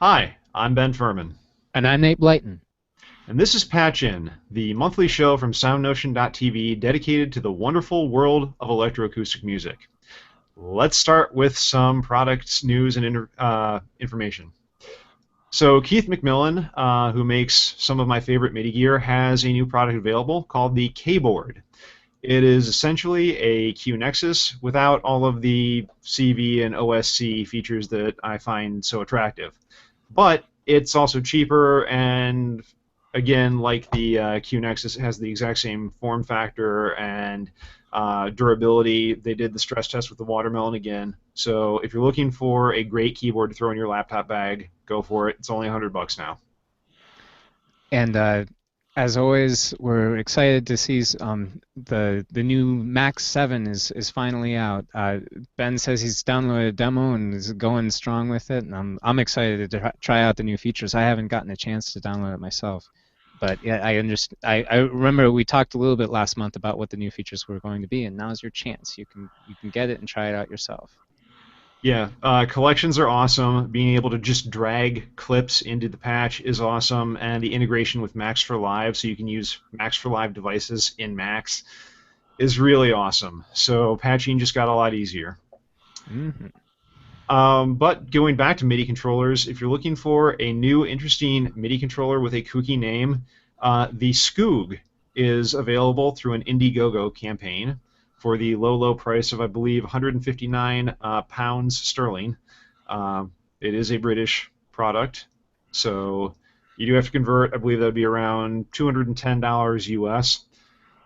Hi, I'm Ben Furman, And I'm Nate Blyton. and this is Patch In, the monthly show from SoundNotion.tv dedicated to the wonderful world of electroacoustic music. Let's start with some products, news, and information. So, Keith McMillan, who makes some of my favorite MIDI gear, has a new product available called the K-Board. It is essentially a Q-Nexus without all of the CV and OSC features that I find so attractive. But it's also cheaper, and again, like the Q-Nexus, it has the exact same form factor and durability. They did the stress test with the watermelon again. So if you're looking for a great keyboard to throw in your laptop bag, go for it. It's only $100 now. And as always, we're excited to see the new Max 7 is finally out. Ben says he's downloaded a demo and is going strong with it, and I'm excited to try out the new features. I haven't gotten a chance to download it myself, but yeah, I understand. I remember we talked a little bit last month about what the new features were going to be, and now's your chance. You can get it and try it out yourself. Yeah, collections are awesome. Being able to just drag clips into the patch is awesome, and the integration with Max for Live, so you can use Max for Live devices in Max, is really awesome. So patching just got a lot easier. Hmm. But going back to MIDI controllers, if you're looking for a new, interesting MIDI controller with a kooky name, the Skoog is available through an Indiegogo campaign for the low, low price of, I believe, 159 pounds sterling. It is a British product, so you do have to convert. I believe that would be around $210 US.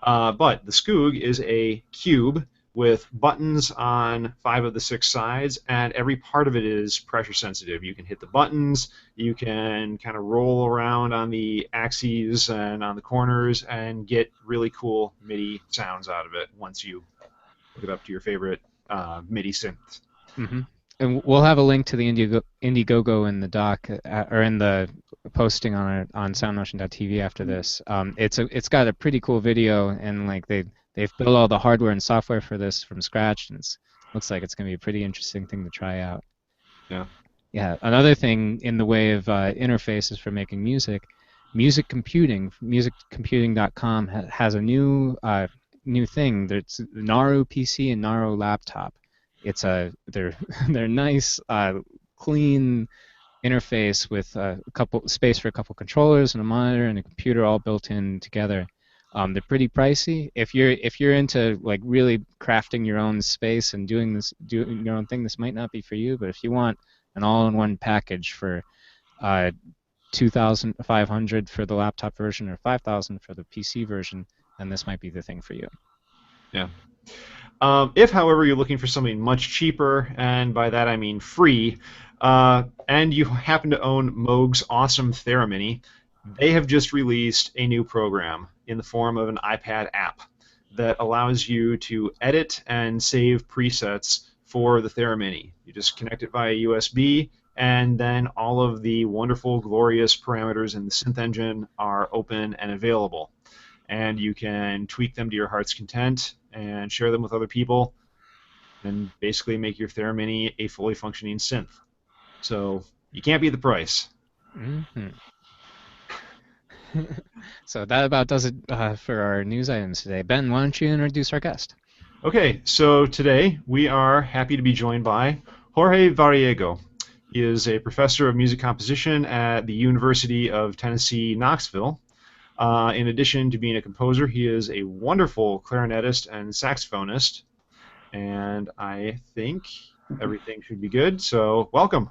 But the Skoog is a cube with buttons on 5 of the 6 sides, and every part of it is pressure sensitive. You can hit the buttons, you can kind of roll around on the axes and on the corners, and get really cool MIDI sounds out of it once you hook it up to your favorite MIDI synth. Hmm. And we'll have a link to the Indiegogo in the doc or in the posting on SoundNotion.tv after this. It's got a pretty cool video and like they've built all the hardware and software for this from scratch and it looks like it's gonna be a pretty interesting thing to try out. Yeah. Yeah, another thing in the way of interfaces for making music, music computing, musiccomputing.com has a new thing. There's Naru PC and Naru laptop. They're they're nice, clean interface with a couple space for a couple controllers and a monitor and a computer all built in together. They're pretty pricey. If you're into like really crafting your own space and doing your own thing, this might not be for you. But if you want an all-in-one package for 2,500 for the laptop version or 5,000 for the PC version, then this might be the thing for you. Yeah. If, however, you're looking for something much cheaper, and by that I mean free, and you happen to own Moog's awesome Theramini, they have just released a new program in the form of an iPad app that allows you to edit and save presets for the Theramini. You just connect it via USB, and then all of the wonderful, glorious parameters in the synth engine are open and available, and you can tweak them to your heart's content and share them with other people and basically make your Theramini a fully functioning synth. So you can't beat the price. Hmm. So that about does it for our news items today. Ben, why don't you introduce our guest? Okay, so today we are happy to be joined by Jorge Variego. He is a professor of music composition at the University of Tennessee, Knoxville. In addition to being a composer, he is a wonderful clarinetist and saxophonist, and I think everything should be good. So, welcome.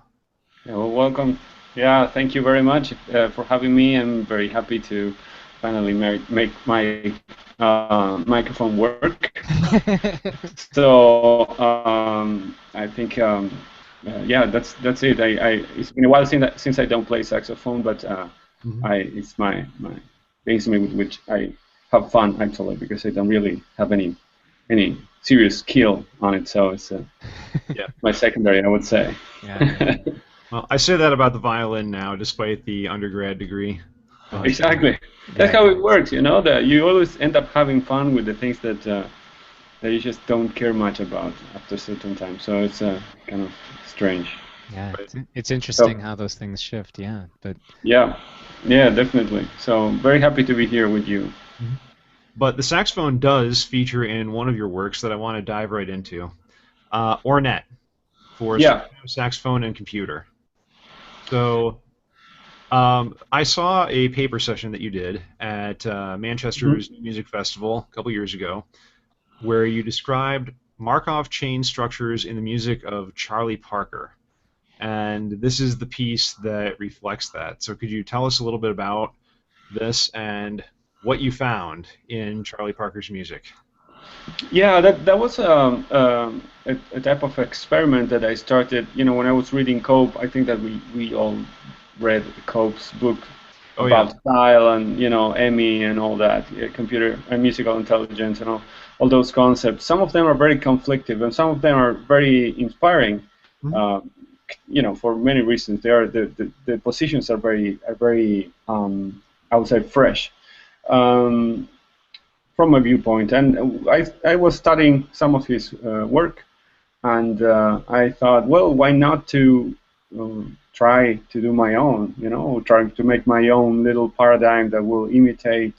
Yeah, well, welcome. Yeah, thank you very much for having me. I'm very happy to finally make my microphone work. So I think yeah, that's it. It's been a while since I don't play saxophone, but Mhm. it's my instrument with which I have fun actually because I don't really have any serious skill on it. So it's Yeah. my secondary, I would say. Yeah, yeah, Well, I say that about the violin now, despite the undergrad degree. But Exactly. That's yeah, how yeah. it works, you know, that you always end up having fun with the things that you just don't care much about after a certain time. So it's kind of strange. Yeah, Right. it's So interesting how those things shift. Yeah, but yeah, yeah, definitely. So very happy to be here with you. Mhm. But the saxophone does feature in one of your works that I want to dive right into. Ornette for Yeah. soprano, saxophone, and computer. So I saw a paper session that you did at Mhm. Manchester's New Music Festival a couple years ago, where you described Markov chain structures in the music of Charlie Parker. And this is the piece that reflects that. So could you tell us a little bit about this and what you found in Charlie Parker's music? Yeah, that was a type of experiment that I started. When I was reading Cope, I think that we all read Cope's book Oh yeah. about style and Emmy and all that, computer and musical intelligence and all those concepts. Some of them are very conflictive, and some of them are very inspiring. Mhm. Uh, for many reasons, they are the positions are very I would say fresh. Um, from my viewpoint. And I was studying some of his work, and I thought, well, why not to try to do my own, try to make my own little paradigm that will imitate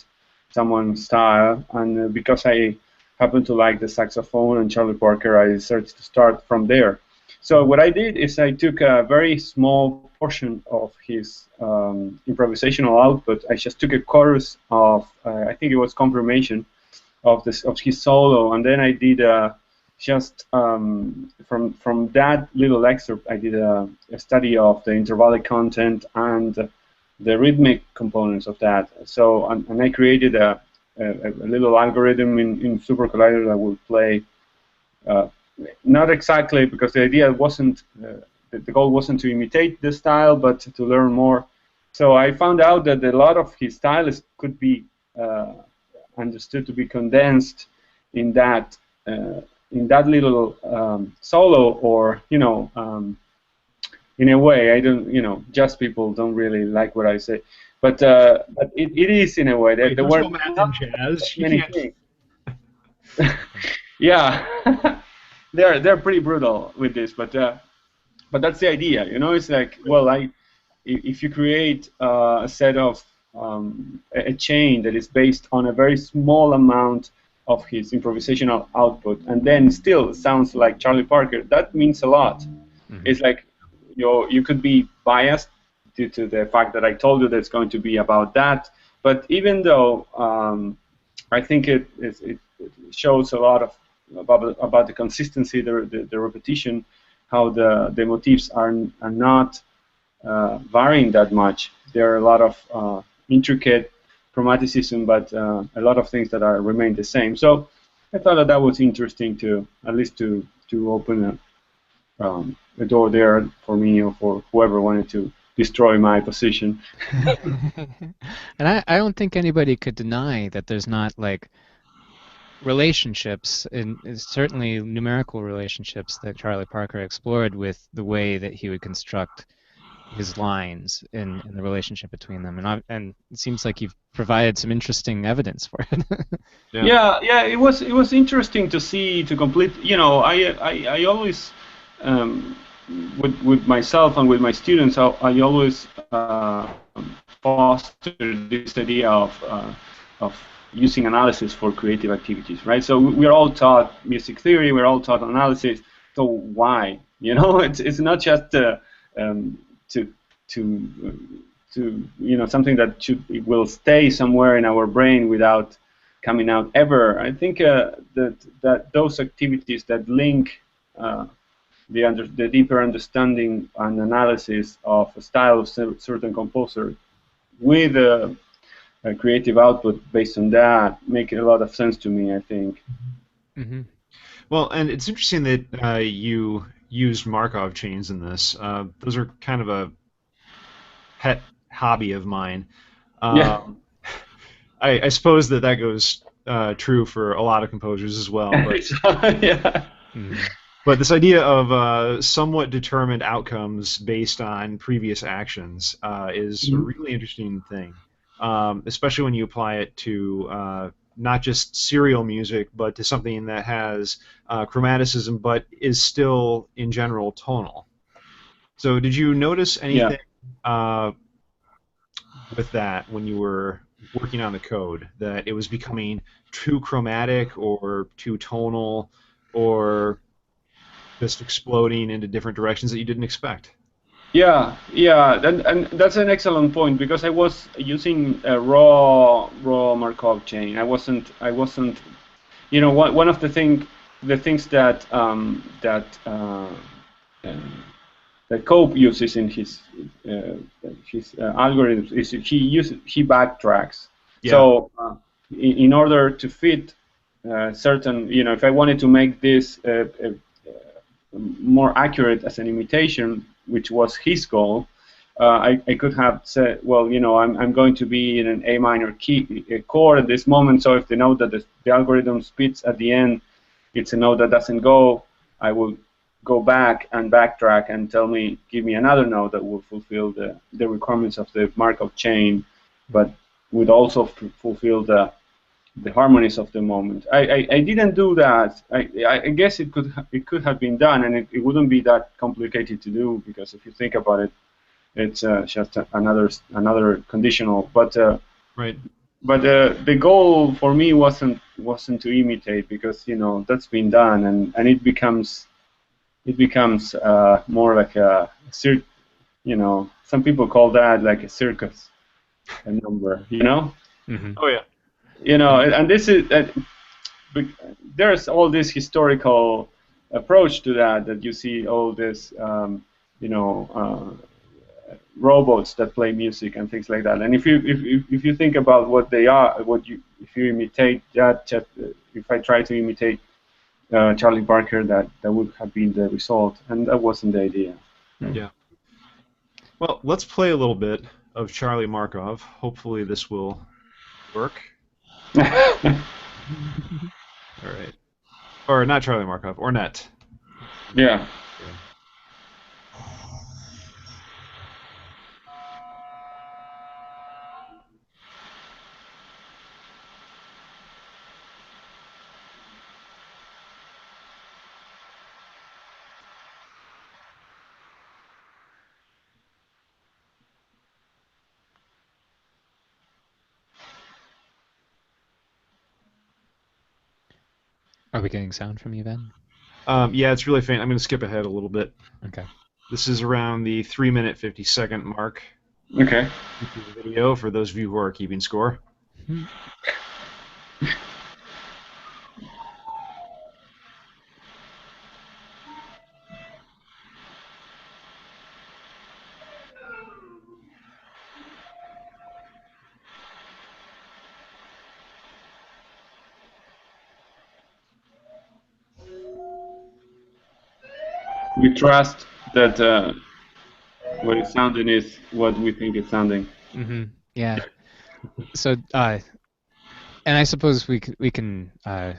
someone's style. And because I happen to like the saxophone and Charlie Parker, I decided to start from there. So Mhm. what I did is I took a very small portion of his improvisational output. I just took a chorus of, I think it was confirmation, of his solo, and then I did just from that little excerpt, I did a study of the intervallic content and the rhythmic components of that. So and I created a little algorithm in SuperCollider that will play. Uh, Not exactly, because the idea wasn't the goal wasn't to imitate the style, but to learn more. So I found out that a lot of his styles could be uh, understood to be condensed in that uh, little solo, or in a way, I don't, just people don't really like what I say, but it is in a way that Wait, there don't you were go math not and jazz? You many can't. things. Yeah, they're pretty brutal with this, but that's the idea, It's like, well, if you create a set of a chain that is based on a very small amount of his improvisational output, and then still sounds like Charlie Parker, that means a lot. hmm It's like you could be biased due to the fact that I told you that it's going to be about that, but even though I think it shows a lot of about the consistency, the repetition, how the motifs are not varying that much. There are a lot of intricate chromaticism, but a lot of things that are remain the same. So I thought that that was interesting to at least to open a door there for me or for whoever wanted to destroy my position. And I don't think anybody could deny that there's not like relationships, and certainly numerical relationships that Charlie Parker explored with the way that he would construct his lines and the relationship between them. And it seems like you've provided some interesting evidence for it. Yeah. Yeah, yeah, it was interesting to see to complete. I always with myself and with my students, I always foster this idea of using analysis for creative activities, right? So we're all taught music theory, we're all taught analysis. So why? It's not just to something that it will stay somewhere in our brain without coming out ever. I think that those activities that link the deeper understanding and analysis of a style of certain composer with a creative output based on that make a lot of sense to me, I think. hmm Well, and it's interesting that you used Markov chains in this. Those are kind of a pet hobby of mine. Yeah. Um, I suppose that goes true for a lot of composers as well. But Yeah. hmm this idea of somewhat determined outcomes based on previous actions is a Mhm. really interesting thing, especially when you apply it to not just serial music, but to something that has chromaticism, but is still in general tonal. So did you notice Yeah. anything with that when you were working on the code, that it was becoming too chromatic or too tonal or just exploding into different directions that you didn't expect? Yeah, yeah, and that's an excellent point because I was using a raw Markov chain. I wasn't. One of the things uh, that Cope uses in his algorithms is he backtracks. Yeah. So in order to fit certain, if I wanted to make this more accurate as an imitation, which was his goal, I could have said, well, I'm going to be in an A minor key chord at this moment, so if the note that the algorithm spits at the end, it's a note that doesn't go, I will go back and backtrack and give me another note that will fulfill the requirements of the Markov chain, but would also fulfill the harmonies of the moment. I didn't do that. I guess it could have been done, and it wouldn't be that complicated to do because if you think about it, it's just another conditional. Right. But the goal for me wasn't to imitate because that's been done, and it becomes more like a some people call that like a circus, a number. Mm-hmm. Oh yeah. And this is there's all this historical approach to that you see all this robots that play music and things like that. And if you think about what they are, if you imitate that, if I try to imitate Charlie Parker, that would have been the result, and that wasn't the idea. Yeah. Well, let's play a little bit of Charlie Markov. Hopefully this will work. All right. Or not Charlie Markov, Ornette. Yeah. Are we getting sound from you, Ben? Yeah, it's really faint. I'm going to skip ahead a little bit. Okay. This is around the 3-minute 50-second mark. Okay. Into the video for those of you who are keeping score. We trust that what is sounding is what we think it's sounding. Mm-hmm. Yeah. So, and I suppose we can kind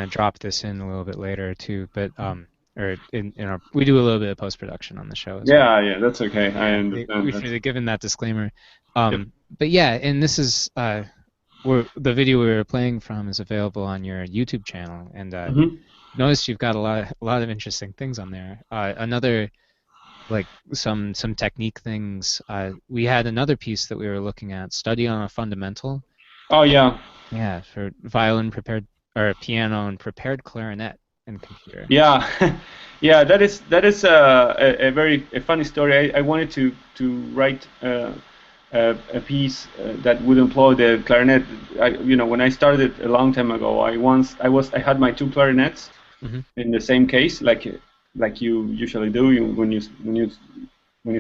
of drop this in a little bit later too, but or in our we do a little bit of post production on the show as well. Yeah, that's okay. I understand. We should have given that disclaimer. But yeah, and this is the video we were playing from is available on your YouTube channel, and notice you've got a lot of interesting things on there. Another like some technique things. We had another piece that we were looking at, Study on a Fundamental. Oh yeah. Yeah, for violin prepared or piano and prepared clarinet and computer. Yeah, yeah. That is a very funny story. I wanted to write a piece that would employ the clarinet. When I started a long time ago, I had my two clarinets in the same case, like you usually do when you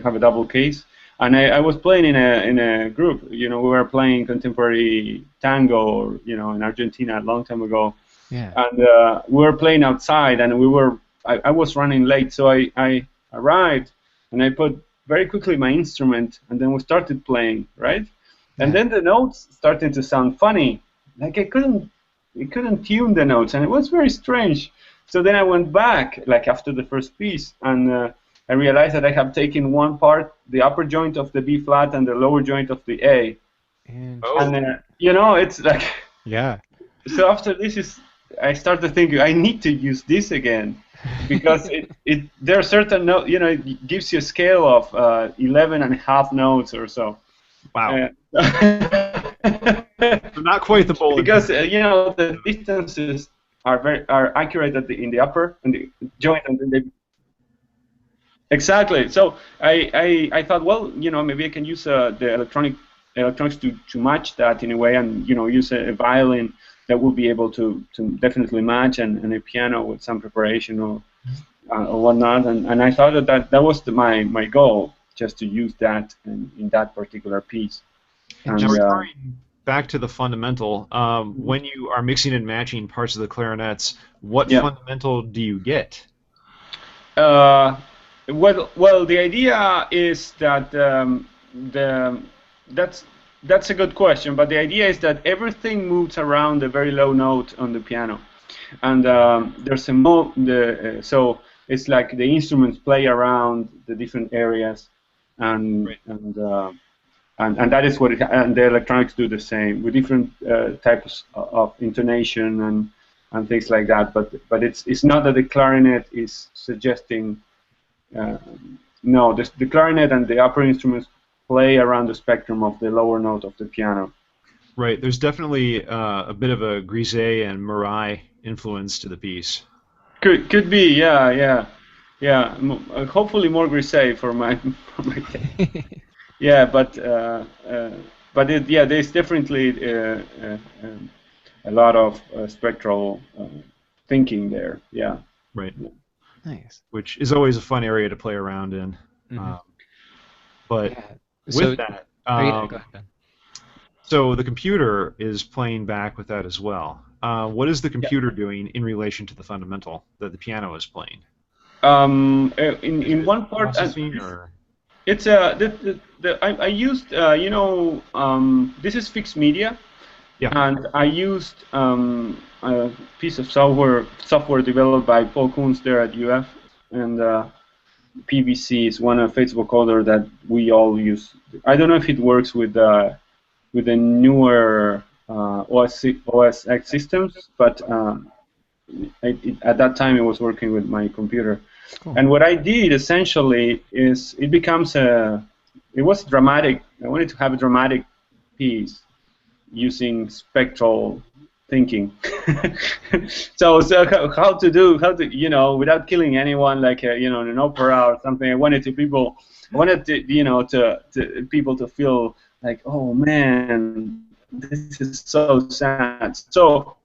have a double case. And I was playing in a group. We were playing contemporary tango, in Argentina a long time ago. Yeah. And we were playing outside, and I was running late, so I arrived, and I put very quickly my instrument, and then we started playing, right? Yeah. And then the notes started to sound funny, like I couldn't tune the notes, and it was very strange. So then I went back, like after the first piece, and I realized that I have taken one part, the upper joint of the B flat and the lower joint of the A. And it's like yeah. So after this I started thinking I need to use this again. because there are certain notes, it gives you a scale of 11 and a half notes or so. Wow. Not quite the bowl. Because the distances are accurate in the upper and the joint and the exactly. So I thought, well, maybe I can use the electronics to match that in a way, and use a violin that will be able to definitely match, and a piano with some preparation or whatnot. And I thought that was my goal, just to use that in that particular piece. And now returning back to the fundamental, when you are mixing and matching parts of the clarinets, what fundamental do you get? Well, the idea is that that's a good question. But the idea is that everything moves around a very low note on the piano, and there's a so it's like the instruments play around the different areas, and that is what and the electronics do the same with different types of intonation and things like that. But it's not that the clarinet is suggesting. No, the clarinet and the upper instruments play around the spectrum of the lower note of the piano. Right. There's definitely a bit of a Grisey and Murai influence to the piece. Could be, yeah. Hopefully more Grisey for my yeah, but there's definitely a lot of spectral thinking there. Yeah. Right. Nice. Which is always a fun area to play around in. But with that, go ahead, Ben. So the computer is playing back with that as well. What is the computer doing in relation to the fundamental that the piano is playing? In one part, it's I used this is fixed media, and I used a piece of software developed by Paul Kuntz there at UF, and PVC is one of SuperCollider that we all use. I don't know if it works with the newer OS X systems, but at that time it was working with my computer. Cool. And what I did essentially is it was dramatic. I wanted to have a dramatic piece using spectral thinking. so how to without killing anyone, like in an opera or something. I wanted people to feel like, oh man, this is so sad. So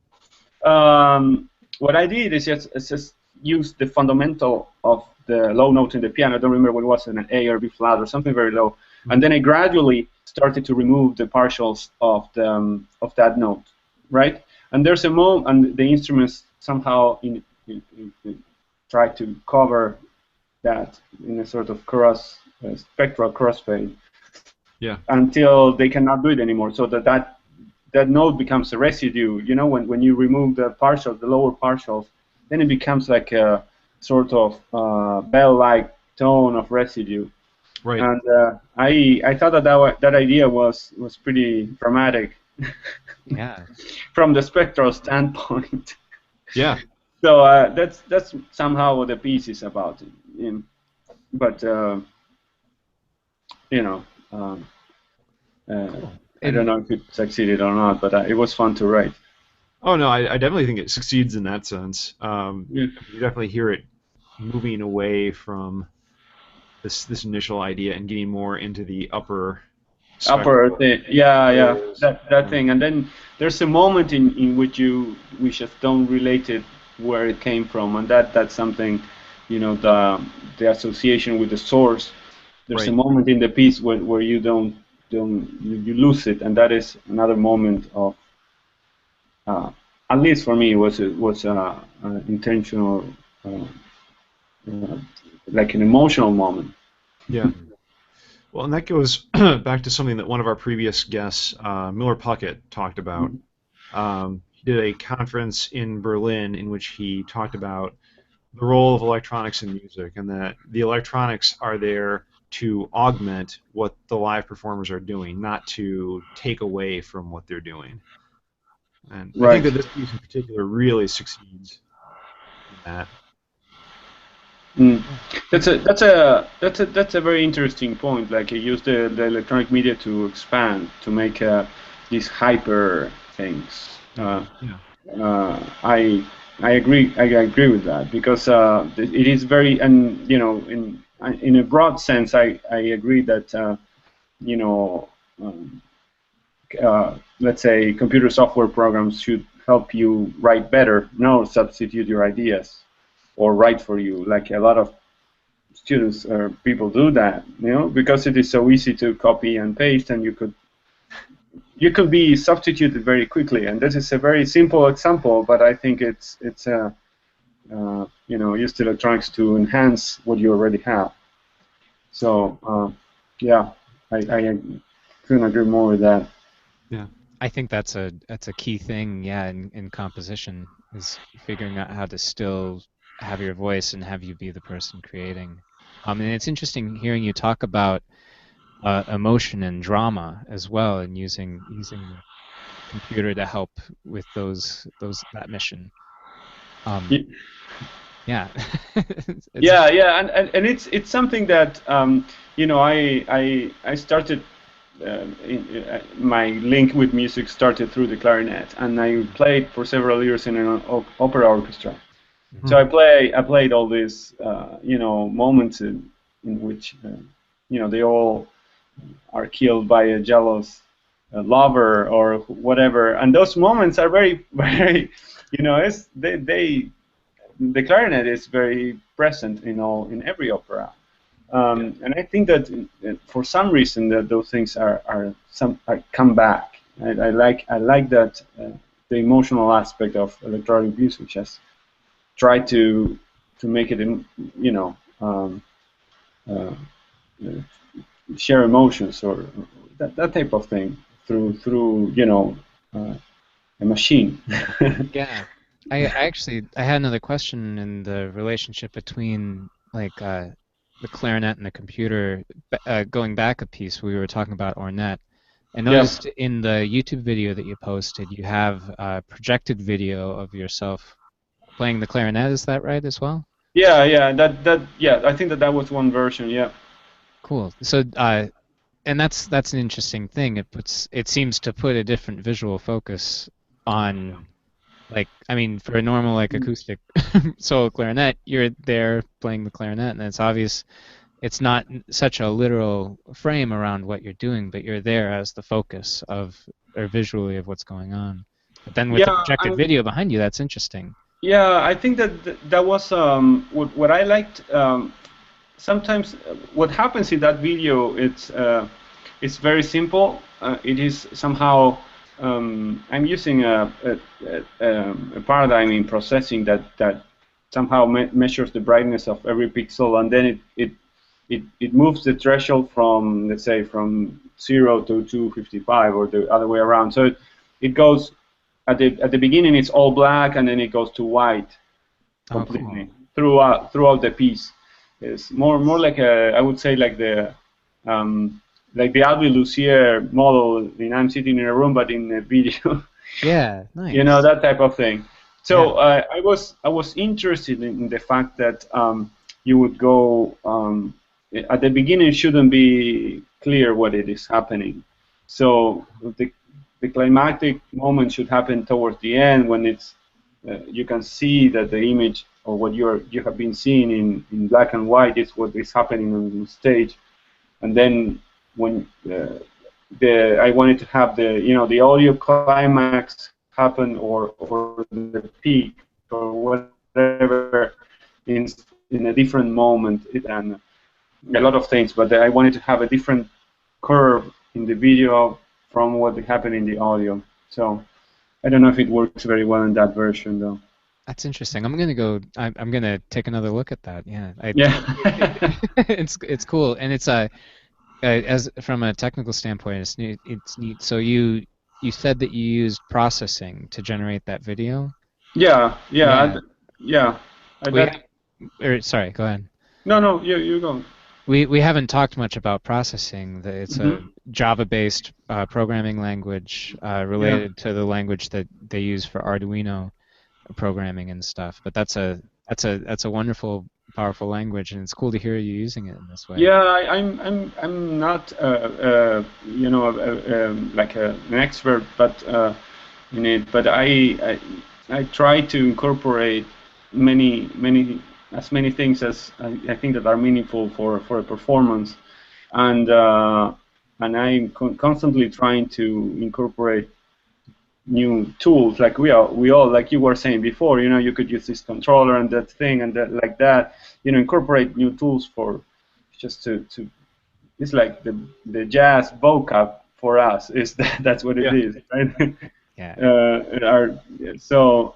what I did is just use the fundamental of the low note in the piano. I don't remember what it was, an A or B flat or something very low, and then I gradually started to remove the partials of that note, right? And there's a moment, and the instruments somehow try to cover that in a sort of spectral crossfade. Yeah. Until they cannot do it anymore, so that note becomes a residue. When you remove the lower partials, then it becomes like a sort of bell-like tone of residue. Right. And I thought that idea was pretty dramatic. Yeah. From the spectral standpoint. Yeah. So that's somehow what the piece is about. But cool. I don't know if it succeeded or not, but it was fun to write. Oh no, I definitely think it succeeds in that sense. You definitely hear it moving away from this initial idea and getting more into the upper thing. Yeah, that thing. And then there's a moment in which we just don't relate it where it came from, and that's something, the association with the source. There's a moment in the piece where you you lose it, and that is another moment of, at least for me, it was intentional, like an emotional moment. Yeah. Well, and that goes back to something that one of our previous guests, Miller Puckett, talked about. He did a conference in Berlin in which he talked about the role of electronics in music, and that the electronics are there to augment what the live performers are doing, not to take away from what they're doing. And I think that this piece in particular really succeeds in that. Mm. That's a very interesting point. Like you use the electronic media to expand to make these hyper things. Yeah. I agree. I agree with that because it is very, and in a broad sense, I agree that you know um, let's say computer software programs should help you write better, no substitute your ideas or write for you. Like a lot of students or people do that, because it is so easy to copy and paste, and you could be substituted very quickly. And this is a very simple example, but I think it's used electronics to enhance what you already have. So yeah, I couldn't agree more with that. Yeah. I think that's a key thing, yeah, in composition is figuring out how to still have your voice and have you be the person creating. And it's interesting hearing you talk about emotion and drama as well, and using the computer to help with that mission. Um, Y- yeah, it's yeah, and it's something that I started. My link with music started through the clarinet, and I played for several years in an opera orchestra. So mhm. I played all these moments in which they all are killed by a jealous lover or whatever, and those moments are very very it's the clarinet is very present in every opera. Yeah. And I think that for some reason that those things are come back. I like that the emotional aspect of electronic music just try to make it uh, uh, share emotions or that type of thing through a machine. Yeah. I had another question in the relationship between like the clarinet and the computer. Going back a piece, we were talking about Ornette. I Yeah, noticed in the YouTube video that you posted, you have a projected video of yourself playing the clarinet. Is that right as well? yeah, yeah. I think that was one version. Yeah, Cool. So, and that's an interesting thing. It seems to put a different visual focus Yeah. on. Like, I mean, for a normal like acoustic solo clarinet, you're there playing the clarinet, and it's obvious it's not such a literal frame around what you're doing, but you're there as the focus of or visually of what's going on. But then with the yeah. projected video behind you, that's interesting. Yeah, I think that was what I liked. Sometimes what happens in that video, it's very simple. It is somehow I'm using a paradigm in processing that somehow measures the brightness of every pixel, and then it moves the threshold from, let's say, from 0 to 255 or the other way around. So it goes at the beginning it's all black, and then it goes to white Oh, cool. completely throughout the piece. It's more like I would say like the Albi Lucier model in I'm Sitting in a Room, but in a video. Yeah, nice. That type of thing. Yeah. So I was interested in the fact that you would go at the beginning. It shouldn't be clear what it is happening. So the climactic moment should happen towards the end when you can see that the image or what you have been seeing in black and white is what is happening on stage. And then when I wanted to have the audio climax happen or the peak or whatever in in a different moment and a lot of things, but I wanted to have a different curve in the video from what happened in the audio. So I don't know if it works very well in that version though. That's interesting. I'm gonna go. I'm gonna take another look at that. Yeah, Yeah. it's cool, and it's as from a technical standpoint, it's neat. It's neat. So you said that you used processing to generate that video. Yeah, yeah, Yeah, yeah. we That have. Or, sorry, go ahead. no, you go. We haven't talked much about processing. It's a Hmm. Java-based programming language Yeah. related to the language that they use for Arduino programming and stuff. But that's a wonderful powerful language, and it's cool to hear you using it in this way. Yeah, I'm not like an expert, but in it. But I try to incorporate as many things as I think that are meaningful for a performance, and I'm constantly trying to incorporate new tools. Like we all, like you were saying before, you could use this controller and that thing and that, like that, incorporate new tools for just to it's like the jazz vocab for us is that's what it Yeah. is, right? Yeah. So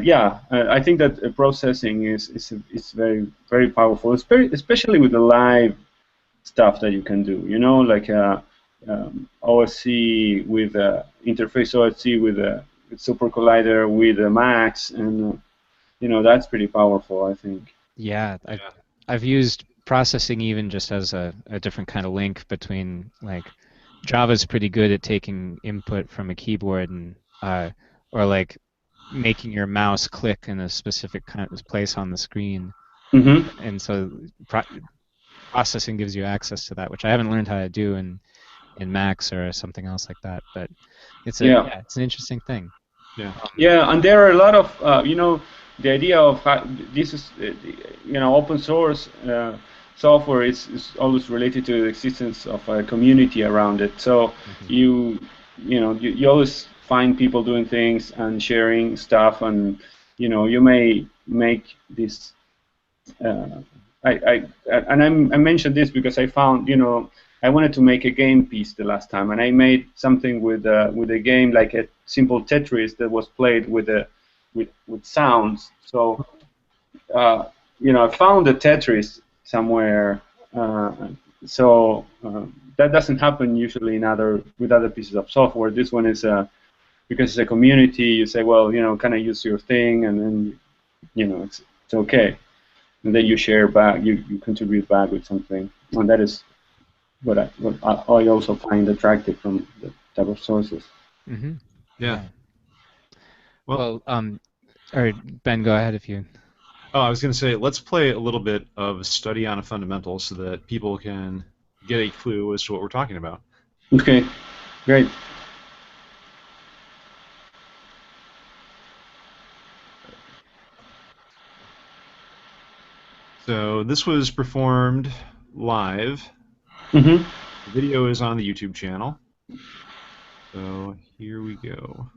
yeah, I think that processing is very very powerful, especially with the live stuff that you can do. Like OSC with interface OSC with SuperCollider with Max, and that's pretty powerful, I think. Yeah, I've used processing even just as a different kind of link between, like, Java's pretty good at taking input from a keyboard and or like making your mouse click in a specific kind of place on the screen, Mm-hmm. and so processing gives you access to that, which I haven't learned how to do in Max or something else like that. But Yeah. yeah, it's an interesting thing. Yeah. Yeah, and there are a lot of the idea of this is open source software is always related to the existence of a community around it. So Hmm. you always find people doing things and sharing stuff, and you may make this. Uh, I mentioned this because I found I wanted to make a game piece the last time, and I made something with a game like a simple Tetris that was played with sounds. So I found the Tetris somewhere. That doesn't happen usually with other pieces of software. This one is because it's a community. You say, well, can I use your thing, and then it's okay, and then you share back, you contribute back with something, and that is what I also find attractive from the type of sources. Hmm. Yeah. Yeah. Well, Well, or Ben, go ahead if you. oh, I was going to say, let's play a little bit of study on a fundamental so that people can get a clue as to what we're talking about. Okay, great. So this was performed live. Mm-hmm. The video is on the YouTube channel. So here we go.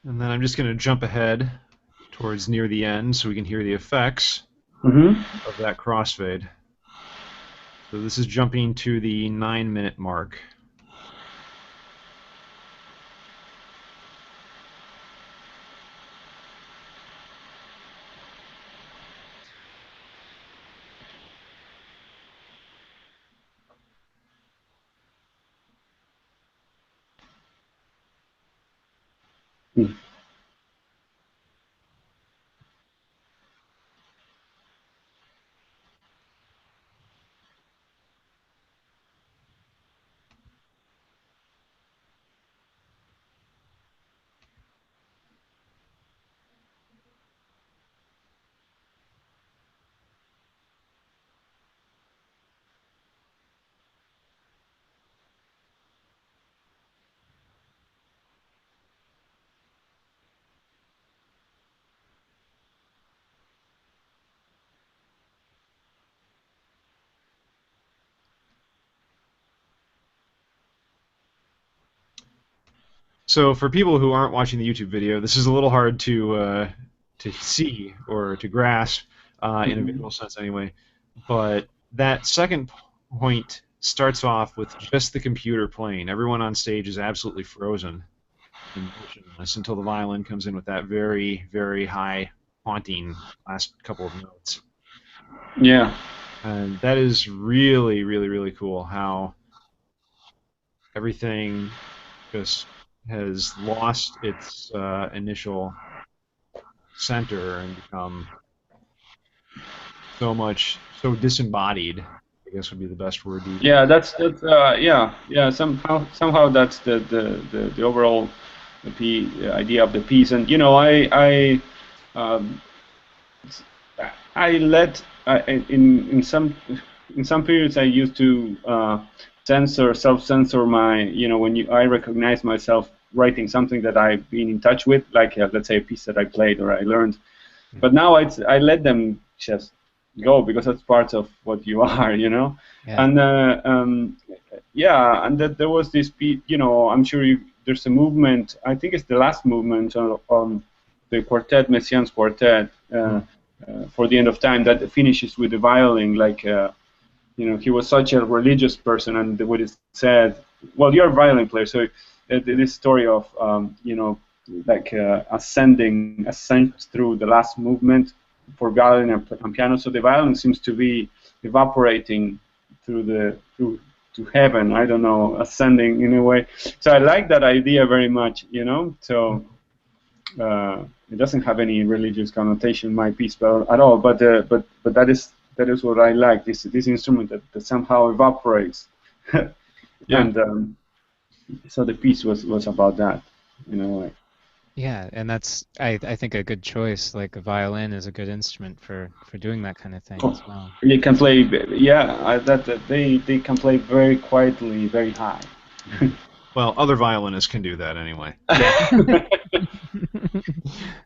And then I'm just going to jump ahead towards near the end so we can hear the effects Mm-hmm. of that crossfade. So this is jumping to the 9-minute mark. So for people who aren't watching the YouTube video, this is a little hard to see or to grasp in a visual sense anyway. But that second point starts off with just the computer playing. Everyone on stage is absolutely frozen and motionless until the violin comes in with that very, very high, haunting last couple of notes. Yeah. And that is really, really, really cool how everything just has lost its initial center and become so disembodied, I guess would be the best word to use. Yeah, that's yeah. Somehow that's the overall idea of the piece. And um, I let in some periods I used to self-censor my, when I recognize myself writing something that I've been in touch with, like let's say a piece that I played or I learned. But now I let them just go because that's part of what you are, Yeah. And yeah, and that there was this piece, I'm sure there's a movement. I think it's the last movement on the quartet, Messiaen's quartet. For the end of time, that finishes with the violin, like he was such a religious person, and what it said, well, you're a violin player, so this story of like ascent through the last movement for violin and piano. So the violin seems to be evaporating through to heaven. I don't know, ascending in a way. So I like that idea very much. So. It doesn't have any religious connotation, my piece, at all. But that is what I like. This instrument that somehow evaporates. Yeah. And so the piece was about that, in a way. Yeah, and that's I think a good choice. Like a violin is a good instrument for doing that kind of thing as well. They can play, yeah. They can play very quietly, very high. Well, other violinists can do that anyway.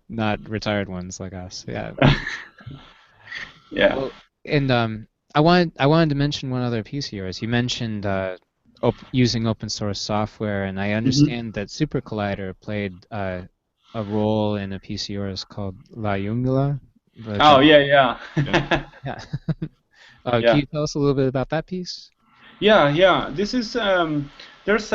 Not retired ones like us. Yeah. Yeah. Well, and I wanted to mention one other piece of yours. You mentioned using open source software, and I understand that SuperCollider played a role in a piece of yours called La Jungla. Oh, yeah. Yeah. Yeah. Can you tell us a little bit about that piece? Yeah. This is there's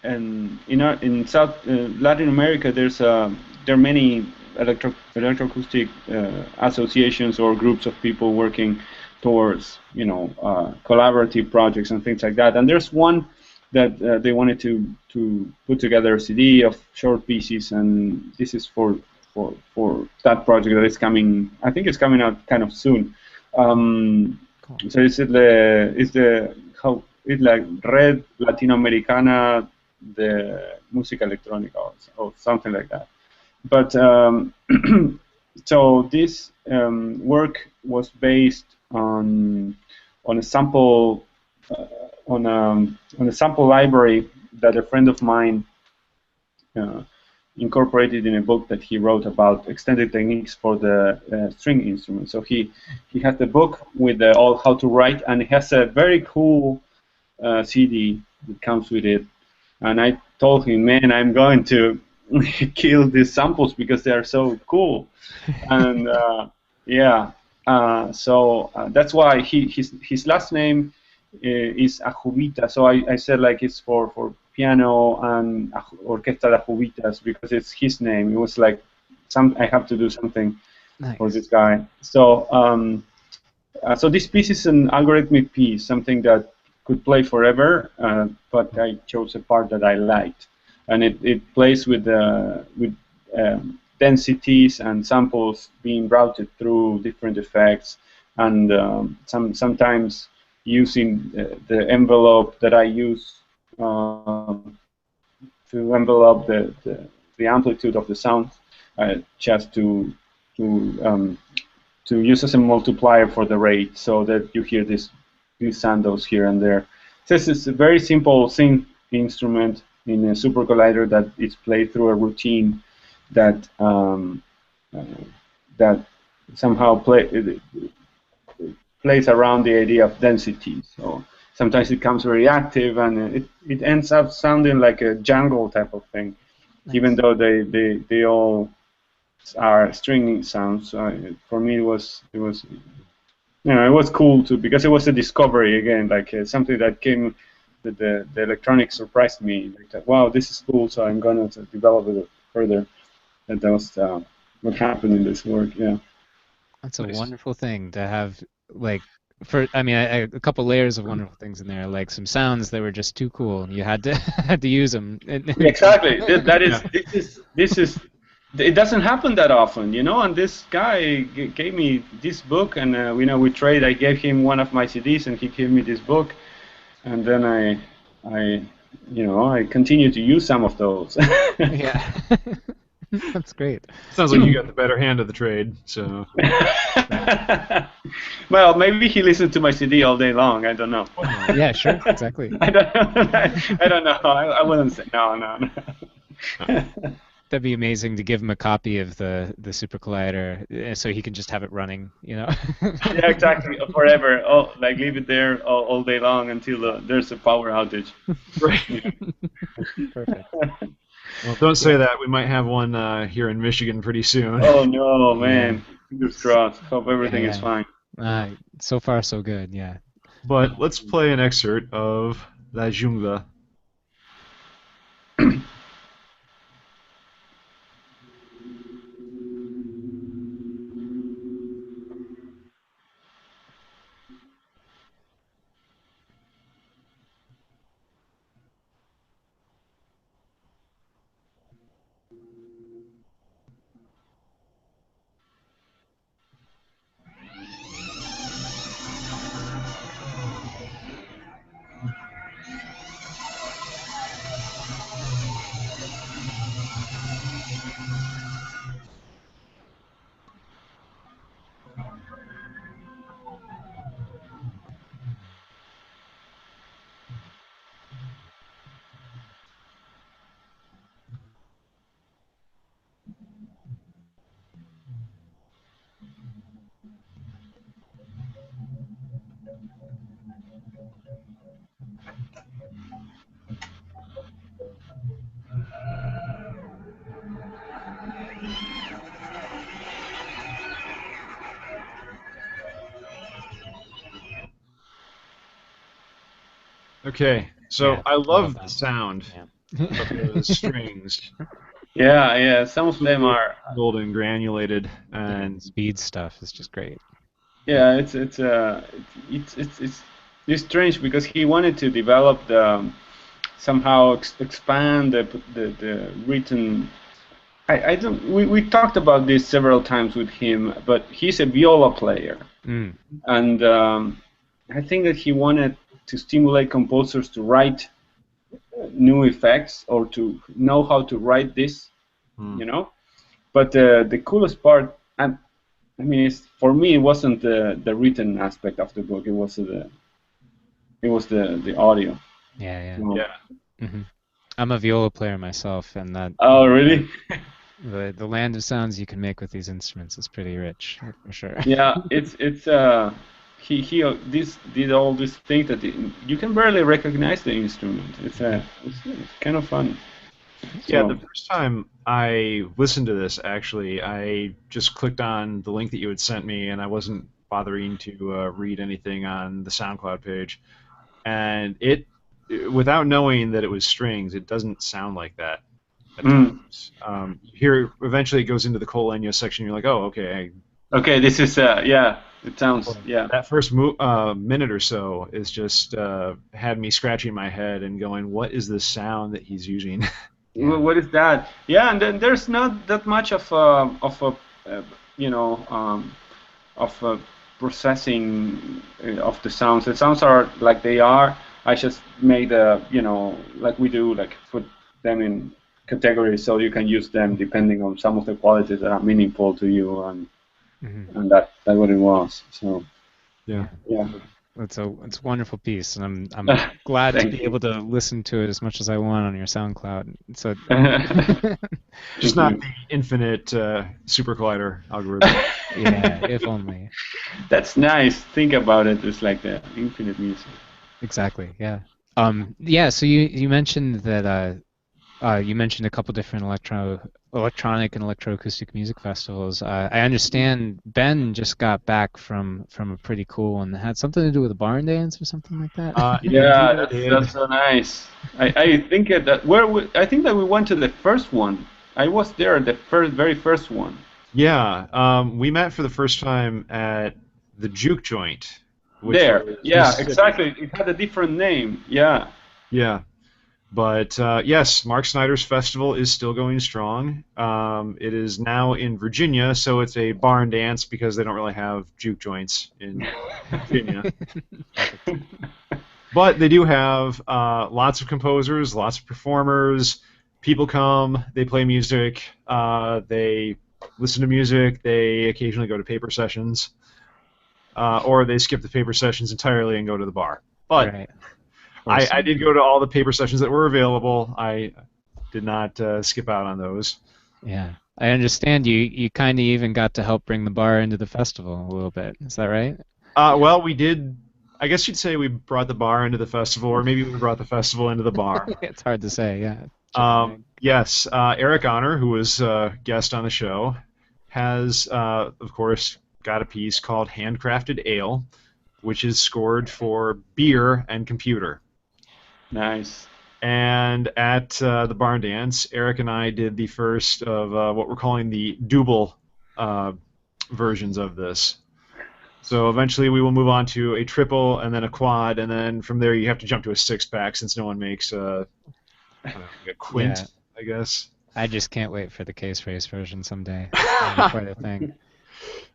and in South Latin America there are many electroacoustic associations or groups of people working towards collaborative projects and things like that. And there's one that they wanted to put together a CD of short pieces, and this is for that project that is coming. I think it's coming out kind of soon. Cool. So it's like Red Latinoamericana de Música Electrónica or something like that. But so this work was based on a sample on a sample library that a friend of mine incorporated in a book that he wrote about extended techniques for the string instrument. So he has the book with all how to write, and it has a very cool CD that comes with it. And I told him, man, I'm going to kill these samples because they are so cool. And yeah, so that's why his last name is Ajubita. So I said like it's for piano and Orquesta de Ajubitas because it's his name. It was like I have to do something for this guy. So so this piece is an algorithmic piece, something that could play forever, but I chose a part that I liked, and it plays with densities and samples being routed through different effects, and sometimes using the envelope that I use to envelope the amplitude of the sound, just to use as a multiplier for the rate, so that you hear these sandos here and there. So it's a very simple synth instrument in a SuperCollider that is played through a routine that that somehow plays around the idea of density. So sometimes it comes very active, and it ends up sounding like a jungle type of thing, Nice. even though they all are string sounds. For me, it was it was cool too, because it was a discovery again, like something that came. The electronics surprised me. Like, wow, this is cool. So I'm gonna develop it further. And that was what happened in this work. Yeah. That's a Nice. wonderful thing to have, like, a couple layers of wonderful things in there, like some sounds that were just too cool, and you had to had to use them. Exactly. This is. It doesn't happen that often, And this guy gave me this book, and we trade. I gave him one of my CDs, and he gave me this book, and then I continue to use some of those. Yeah. That's great. Sounds like you got the better hand of the trade. So. Well, maybe he listened to my CD all day long. I don't know. Yeah, sure, exactly. I don't know. I wouldn't say no. That'd be amazing to give him a copy of the SuperCollider, so he can just have it running, Yeah, exactly. Forever. Oh, like leave it there all day long until there's a power outage. Right. Perfect. Well, don't say that. We might have one here in Michigan pretty soon. Oh no, man! Fingers crossed. Hope everything is fine. So far, so good. Yeah. But let's play an excerpt of La Jungla. Okay, so Yeah, I love love the that. sound Yeah. of those strings. Yeah. Some of them are. Golden, granulated, And and speed stuff is just great. Yeah, it's strange because he wanted to develop somehow expand the written. I don't. We talked about this several times with him, but he's a viola player, and I think that he wanted to stimulate composers to write new effects or to know how to write this, But the coolest part, I mean, for me, it wasn't the written aspect of the book. It was the audio. Yeah. yeah. I'm a viola player myself, and that. Oh, really? The land of sounds you can make with these instruments is pretty rich, for sure. Yeah, he did all these things that you can barely recognize the instrument. It's kind of fun. Yeah, the first time I listened to this, actually, I just clicked on the link that you had sent me, and I wasn't bothering to read anything on the SoundCloud page. And without knowing that it was strings, it doesn't sound like that at times. Here, eventually, it goes into the Cole Enyo section. You're like, oh, okay. Okay, this is yeah. It sounds That first minute or so is just had me scratching my head and going, what is this sound that he's using? Yeah. What is that? Yeah, and then there's not that much of processing of the sounds. The sounds are like they are. I just made like we do, like put them in categories so you can use them depending on some of the qualities that are meaningful to you, and that's what it was. So yeah. It's a wonderful piece, and I'm glad to be able to listen to it as much as I want on your SoundCloud. So just not the infinite SuperCollider algorithm. Yeah, if only. That's nice. Think about it. It's like the infinite music. Exactly. Yeah. Yeah. So you mentioned that you mentioned a couple different electronic and electroacoustic music festivals. I understand Ben just got back from a pretty cool one that had something to do with a barn dance or something like that. Indeed, Yeah, I that's did. so nice. I think I think that we went to the first one. I was there, the very first one. Yeah, we met for the first time at the Juke Joint, which There, was yeah, Mississippi. exactly. It had a different name. Yeah. Yeah, but yes, Mark Snyder's festival is still going strong. It is now in Virginia, so it's a barn dance because they don't really have juke joints in Virginia. Perfect. But they do have lots of composers, lots of performers. People come, they play music, they listen to music, they occasionally go to paper sessions, or they skip the paper sessions entirely and go to the bar. But Right. Or I did smoking. go to all the paper sessions that were available. I did not skip out on those. Yeah. I understand you kind of even got to help bring the bar into the festival a little bit. Is that right? Well, we did. I guess you'd say we brought the bar into the festival, or maybe we brought the festival into the bar. It's hard to say. Yeah. Chicken and egg. Yes, Eric Honor, who was a guest on the show, has, of course, got a piece called Handcrafted Ale, which is scored for beer and computer. Nice. And at the barn dance, Eric and I did the first of what we're calling the double uh, versions of this. So eventually we will move on to a triple and then a quad, and then from there you have to jump to a six pack since no one makes I don't know, like a Yeah. quint, I guess. I just can't wait for the case race version someday. That'll be quite a thing.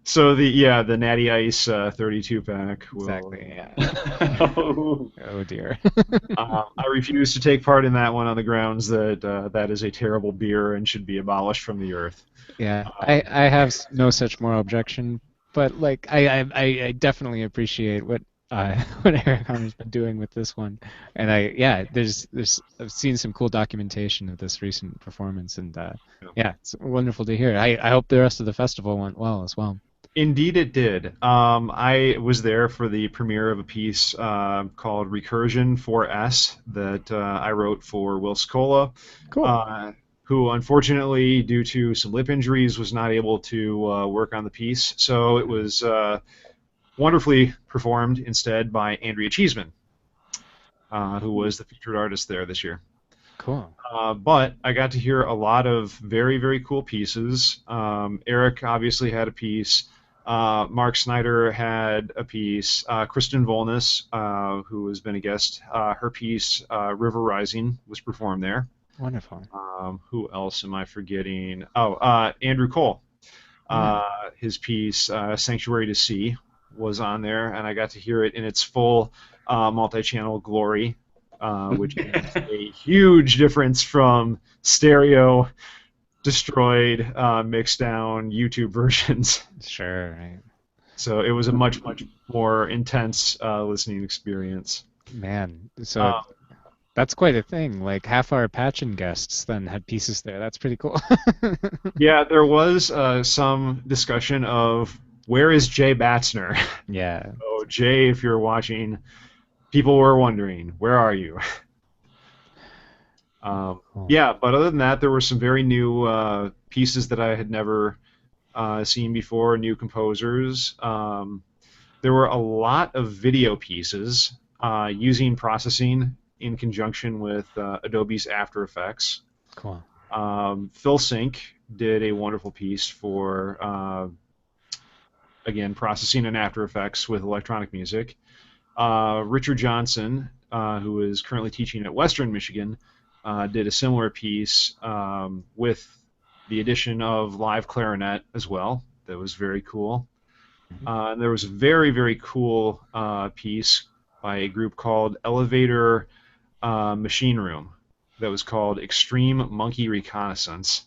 So the Natty Ice 32 pack will. Exactly. Yeah. Oh. Oh dear. I refuse to take part in that one on the grounds that that is a terrible beer and should be abolished from the earth. Yeah, Um, I have no such moral objection, but like I definitely appreciate what what Eric Connor's been doing with this one, and yeah, there's I've seen some cool documentation of this recent performance, and yeah, it's wonderful to hear. I hope the rest of the festival went well as well. Indeed, it did. I was there for the premiere of a piece called Recursion 4S that I wrote for Will Scola, Cool. uh, who unfortunately, due to some lip injuries, was not able to work on the piece. So it was wonderfully performed instead by Andrea Cheeseman, who was the featured artist there this year. Cool. But I got to hear a lot of very, very cool pieces. Eric obviously had a piece. Mark Snyder had a piece. Kristen Volness, who has been a guest, her piece, River Rising, was performed there. Wonderful. Who else am I forgetting? Oh, Andrew Cole. Yeah. His piece, Sanctuary to Sea, was on there, and I got to hear it in its full multi-channel glory, which is a huge difference from stereo, destroyed, mixed down YouTube versions. Sure. Right. So it was a much, much more intense listening experience. Man, so Uh, that's quite a thing. Like half our Patchen guests then had pieces there. That's pretty cool. yeah, there was some discussion of where is Jay Batzner? Yeah. Oh, Jay, if you're watching, people were wondering, where are you? Cool. Yeah, but other than that, there were some very new pieces that I had never seen before, new composers. There were a lot of video pieces using processing in conjunction with Adobe's After Effects. Cool. Phil Sink did a wonderful piece for, again, processing in After Effects with electronic music. Richard Johnson, who is currently teaching at Western Michigan, did a similar piece with the addition of live clarinet as well. That was very cool. And there was a very, very cool piece by a group called Elevator Machine Room that was called Extreme Monkey Reconnaissance.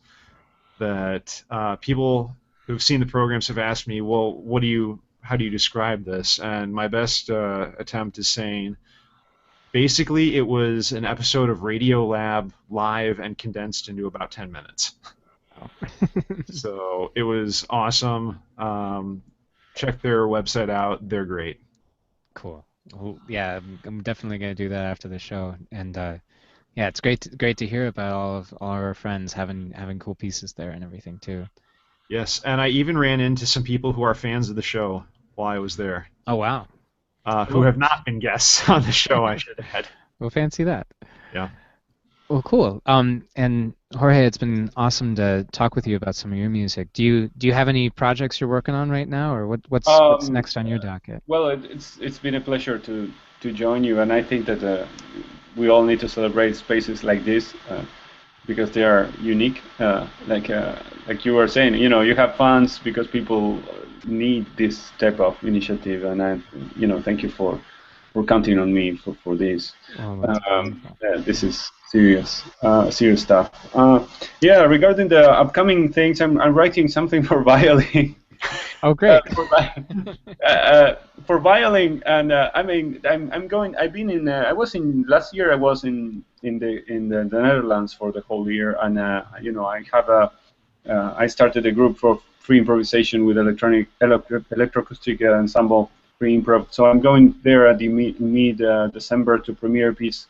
That people who've seen the programs have asked me, well, how do you describe this? And my best attempt is saying, basically, it was an episode of Radio Lab live and condensed into about 10 minutes. So it was awesome. Check their website out. They're great. Cool. Well, yeah, I'm definitely gonna do that after the show. And yeah, it's great to hear about all our friends having cool pieces there and everything too. Yes, and I even ran into some people who are fans of the show while I was there, Oh wow, who cool. have not been guests on the show, I should add. Well, fancy that. Yeah. Well, cool. And Jorge, it's been awesome to talk with you about some of your music. Do you have any projects you're working on right now, or what's Um, next on your docket? well, it's been a pleasure to join you, and I think that we all need to celebrate spaces like this because they are unique. Like you were saying, you have fans because people need this type of initiative, and thank you for counting on me for this. Oh, that's wonderful. Yeah, this is serious stuff. Yeah, regarding the upcoming things, I'm writing something for violin. Oh, uh, great. for, vi- for violin, and I mean, I'm going. I've been in. I was in last year. I was in the Netherlands for the whole year, and I have a. I started a group for free improvisation with electroacoustic ensemble free improv. So I'm going there at the mid December to premiere a piece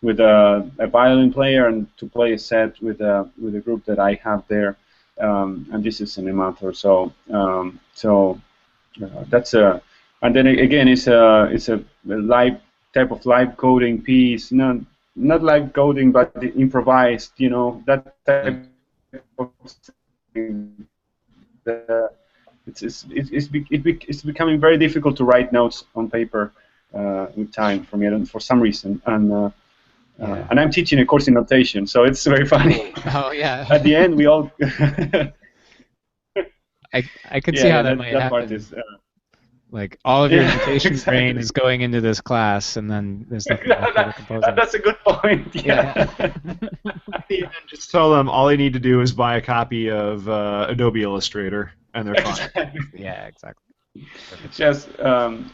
with a violin player and to play a set with a group that I have there. And this is in a month or so. That's a, and then again, it's a live type of live coding piece, not live coding, but improvised. That type of thing. The, it's becoming very difficult to write notes on paper with time for me, for some reason, Yeah. and I'm teaching a course in notation, so it's very funny. Oh, yeah. At the end, we all. I can see Yeah, how that that might that part happen. is. Like all of your Yeah, notation brain exactly. is going into this class, and then there's nothing left for the composing. That's a good point. Yeah. Yeah. And just tell them all they need to do is buy a copy of Adobe Illustrator, and they're fine. Exactly. Yeah, exactly. Perfect. Just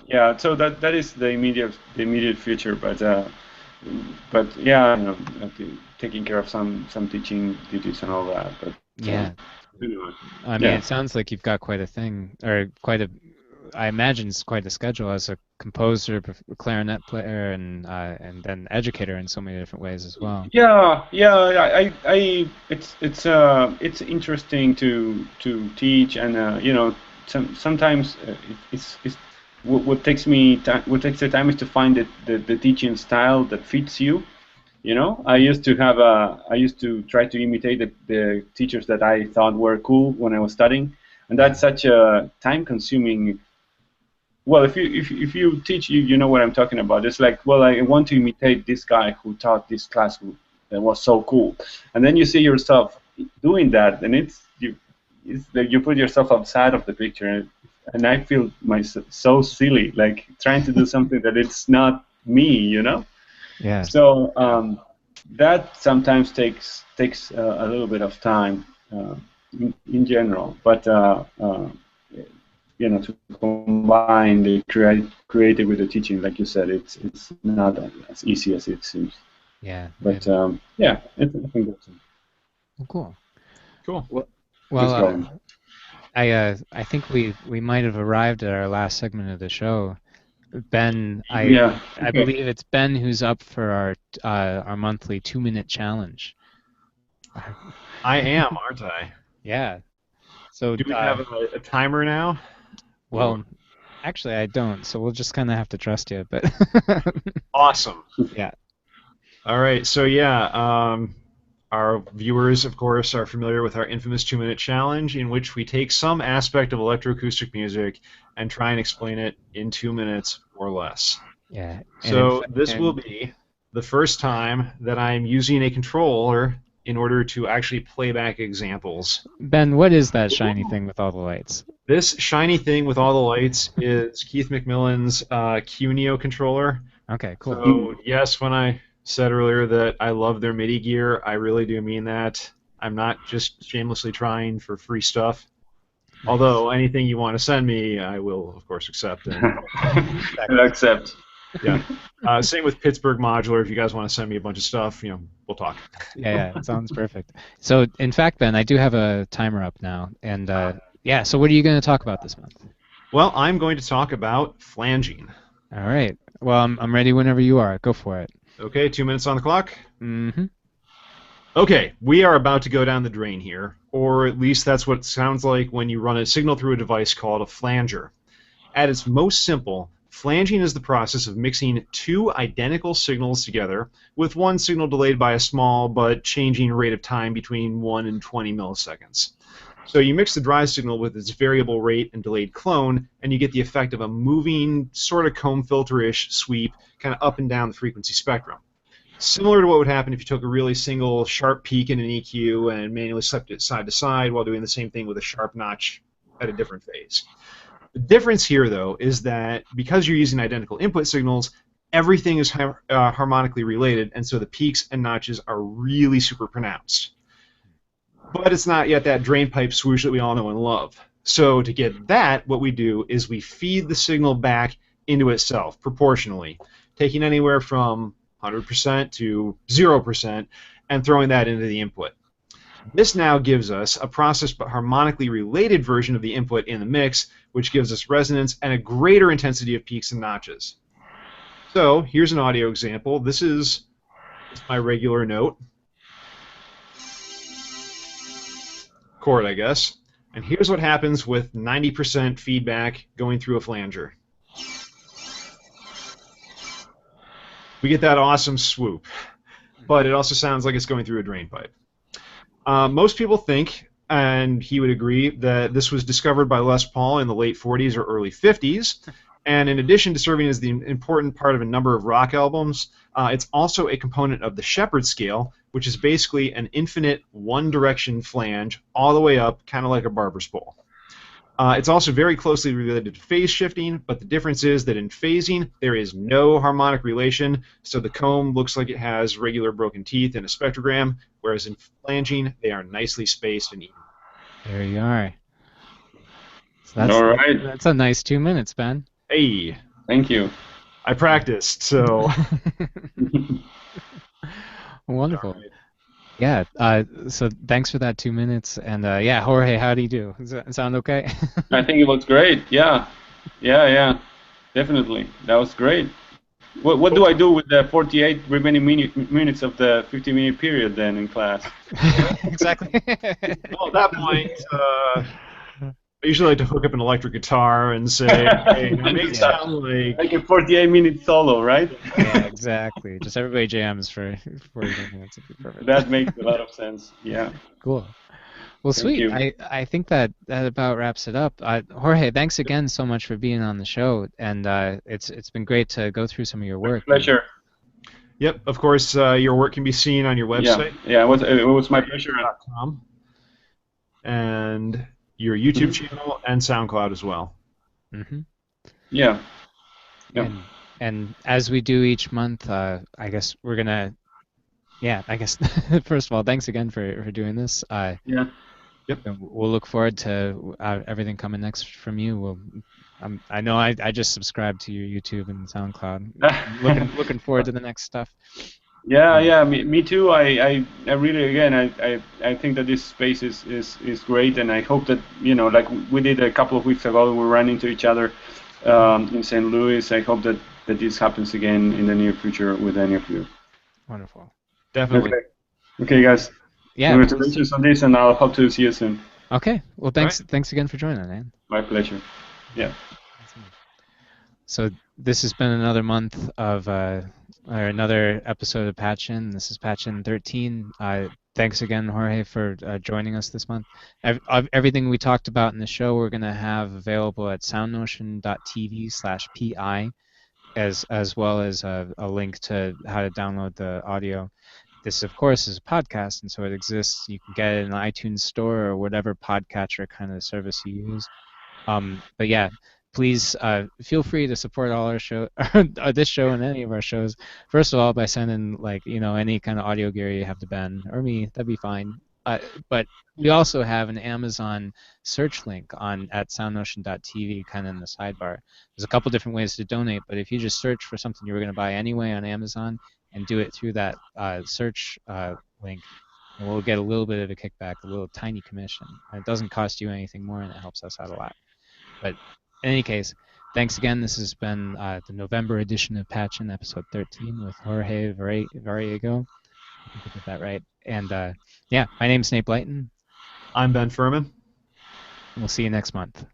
yeah. So that is the immediate future, but yeah, taking care of some teaching duties and all that. But Yeah. anyway, I mean, yeah. it sounds like you've got quite a thing, or quite a. I imagine it's quite a schedule as a composer, clarinet player, and then educator in so many different ways as well. Yeah, yeah. It's interesting to teach, and sometimes it's what takes me time. What takes the time is to find the teaching style that fits you. I used to try to imitate the teachers that I thought were cool when I was studying, and Yeah. that's such a time-consuming. Well, if you teach, you know what I'm talking about. It's like, well, I want to imitate this guy who taught this class that was so cool, and then you see yourself doing that, and it's like you put yourself outside of the picture, and I feel myself so silly, like trying to do something that it's not me. Yeah. So that sometimes takes a little bit of time in general, but to combine the creative with the teaching, like you said, it's not as easy as it seems. Yeah. But yeah, I think that's Well, cool. Cool. Well, it's going. I think we might have arrived at our last segment of the show. Ben, Yeah. I Okay. believe it's Ben who's up for our monthly 2-minute challenge. I am, aren't I? Yeah. So, Do we have a timer now? well, actually, I don't. So we'll just kind of have to trust you. But Awesome. yeah, All right, so yeah, our viewers, of course, are familiar with our infamous 2-minute challenge, in which we take some aspect of electroacoustic music and try and explain it in 2 minutes or less. yeah. So this will be the first time that I'm using a controller in order to actually play back examples. Ben, what is that shiny thing with all the lights? This shiny thing with all the lights is Keith McMillan's Cuneo controller. Okay, cool. So yes, when I said earlier that I love their MIDI gear, I really do mean that. I'm not just shamelessly trying for free stuff. Although anything you want to send me, I will of course accept. And I'll accept. yeah, same with Pittsburgh Modular. If you guys want to send me a bunch of stuff, we'll talk. Yeah, it sounds perfect. So, in fact, Ben, I do have a timer up now, and yeah. So, what are you going to talk about this month? Well, I'm going to talk about flanging. All right. Well, I'm ready whenever you are. Go for it. Okay, 2 minutes on the clock. Mm-hmm. Okay, we are about to go down the drain here, or at least that's what it sounds like when you run a signal through a device called a flanger. At its most simple, flanging is the process of mixing two identical signals together, with one signal delayed by a small but changing rate of time between 1 and 20 milliseconds. So you mix the dry signal with its variable rate and delayed clone, and you get the effect of a moving, sort of comb filter-ish sweep kind of up and down the frequency spectrum. Similar to what would happen if you took a really single sharp peak in an EQ and manually swept it side to side while doing the same thing with a sharp notch at a different phase. The difference here, though, is that because you're using identical input signals, everything is harmonically related, and so the peaks and notches are really super pronounced. But it's not yet that drain pipe swoosh that we all know and love. So to get that, what we do is we feed the signal back into itself proportionally, taking anywhere from 100% to 0% and throwing that into the input. This now gives us a process but harmonically related version of the input in the mix, which gives us resonance and a greater intensity of peaks and notches. So here's an audio example. This is my regular note chord, I guess. And here's what happens with 90% feedback going through a flanger. We get that awesome swoop, but it also sounds like it's going through a drain pipe. Most people think, and he would agree, that this was discovered by Les Paul in the late 40s or early 50s. And in addition to serving as the important part of a number of rock albums, it's also a component of the Shepard scale, which is basically an infinite one-direction flange all the way up, kind of like a barber's pole. It's also very closely related to phase shifting, but the difference is that in phasing, there is no harmonic relation, so the comb looks like it has regular broken teeth in a spectrogram, whereas in flanging, they are nicely spaced and even. There you are. So All right. That's a nice 2 minutes, Ben. Hey. Thank you. I practiced, so. Wonderful. Right. Yeah, so thanks for that 2 minutes. And yeah, Jorge, how do you do? Does that sound okay? I think it was great. Yeah. Definitely. That was great. What do I do with the 48 remaining minutes of the 50-minute period then in class? Exactly. Well, at that point, I usually like to hook up an electric guitar and say, hey, make it sound like a 48-minute solo, right? Yeah, exactly. Just everybody jams for 48 minutes. It'd be perfect. That makes a lot of sense. Yeah. Cool. Well, sweet. you. I think that about wraps it up. Jorge, thanks again so much for being on the show, and it's been great to go through some of your work. Pleasure. Yep, of course, your work can be seen on your website. Yeah, it was my pleasure. And your YouTube channel and SoundCloud as well. Mm-hmm. Yeah. And as we do each month, I guess we're gonna. Yeah, I guess first of all, thanks again for doing this. Yeah. Yep. We'll look forward to everything coming next from you. I know I just subscribed to your YouTube and SoundCloud. Looking forward to the next stuff. Yeah, me too. I really, again, I think that this space is great, and I hope that, like we did a couple of weeks ago, we ran into each other in St. Louis. I hope that this happens again in the near future with any of you. Wonderful. Definitely. Okay, guys. Yeah. Congratulations on this, and I'll hope to see you soon. Okay. Well, thanks again for joining, man. My pleasure. Yeah. So this has been another month of or another episode of Patchin. This is Patchin 13. Thanks again, Jorge, for joining us this month. Everything we talked about in the show, we're going to have available at soundnotion.tv/pi, as well as a link to how to download the audio. This, of course, is a podcast, and so it exists. You can get it in the iTunes Store or whatever podcatcher kind of service you use. But yeah, please feel free to support all our show, this show and any of our shows. First of all, by sending any kind of audio gear you have to Ben or me, that'd be fine. But we also have an Amazon search link at soundnotion.tv, kind of in the sidebar. There's a couple different ways to donate, but if you just search for something you were going to buy anyway on Amazon and do it through that search link, and we'll get a little bit of a kickback, a little tiny commission. And it doesn't cost you anything more, and it helps us out a lot. But in any case, Thanks again. This has been the November edition of Patchin, episode 13 with Jorge Variego. I think I did that right. And yeah, my name's Nate Blyton. I'm Ben Furman. We'll see you next month.